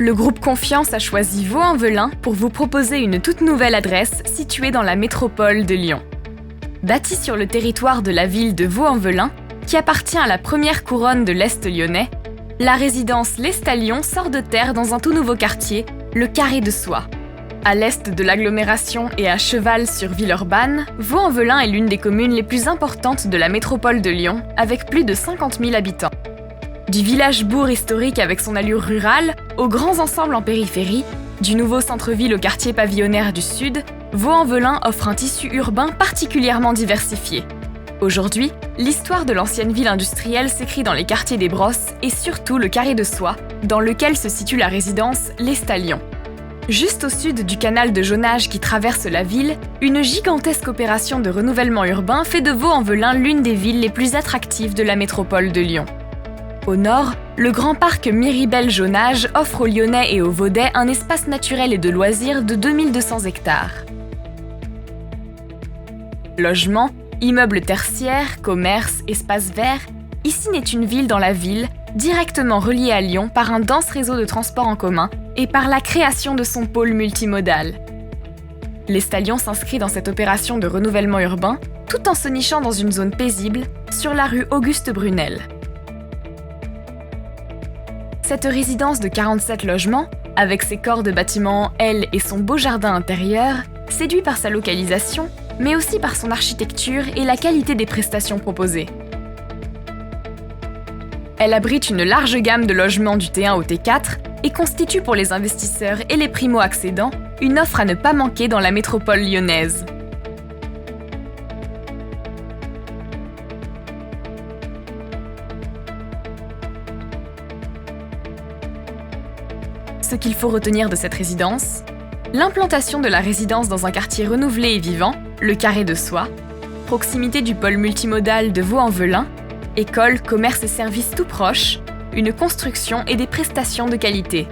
le groupe Confiance a choisi Vaux-en-Velin pour vous proposer une toute nouvelle adresse située dans la métropole de Lyon. Bâtie sur le territoire de la ville de Vaux-en-Velin, qui appartient à la première couronne de l'Est lyonnais, la résidence l'Estalion sort de terre dans un tout nouveau quartier, le Carré de Soie. À l'est de l'agglomération et à cheval sur Villeurbanne, Vaux-en-Velin est l'une des communes les plus importantes de la métropole de Lyon, avec plus de 50 000 habitants. Du village-bourg historique avec son allure rurale, aux grands ensembles en périphérie, du nouveau centre-ville au quartier pavillonnaire du Sud, Vaux-en-Velin offre un tissu urbain particulièrement diversifié. Aujourd'hui, l'histoire de l'ancienne ville industrielle s'écrit dans les quartiers des Brosses et surtout le Carré de Soie, dans lequel se situe la résidence l'Estalion. Juste au sud du canal de Jonage qui traverse la ville, une gigantesque opération de renouvellement urbain fait de Vaux-en-Velin l'une des villes les plus attractives de la métropole de Lyon. Au nord, le grand parc Miribel-Jonage offre aux Lyonnais et aux Vaudais un espace naturel et de loisirs de 2200 hectares. Logements, immeubles tertiaires, commerces, espaces verts, ici naît une ville dans la ville, directement reliée à Lyon par un dense réseau de transports en commun et par la création de son pôle multimodal. L'Estalion s'inscrit dans cette opération de renouvellement urbain, tout en se nichant dans une zone paisible, sur la rue Auguste Brunel. Cette résidence de 47 logements, avec ses corps de bâtiments en L et son beau jardin intérieur, séduit par sa localisation, mais aussi par son architecture et la qualité des prestations proposées. Elle abrite une large gamme de logements du T1 au T4 et constitue pour les investisseurs et les primo-accédants une offre à ne pas manquer dans la métropole lyonnaise. Ce qu'il faut retenir de cette résidence, l'implantation de la résidence dans un quartier renouvelé et vivant, le Carré de Soie, proximité du pôle multimodal de Vaux-en-Velin, école, commerce et services tout proches, une construction et des prestations de qualité.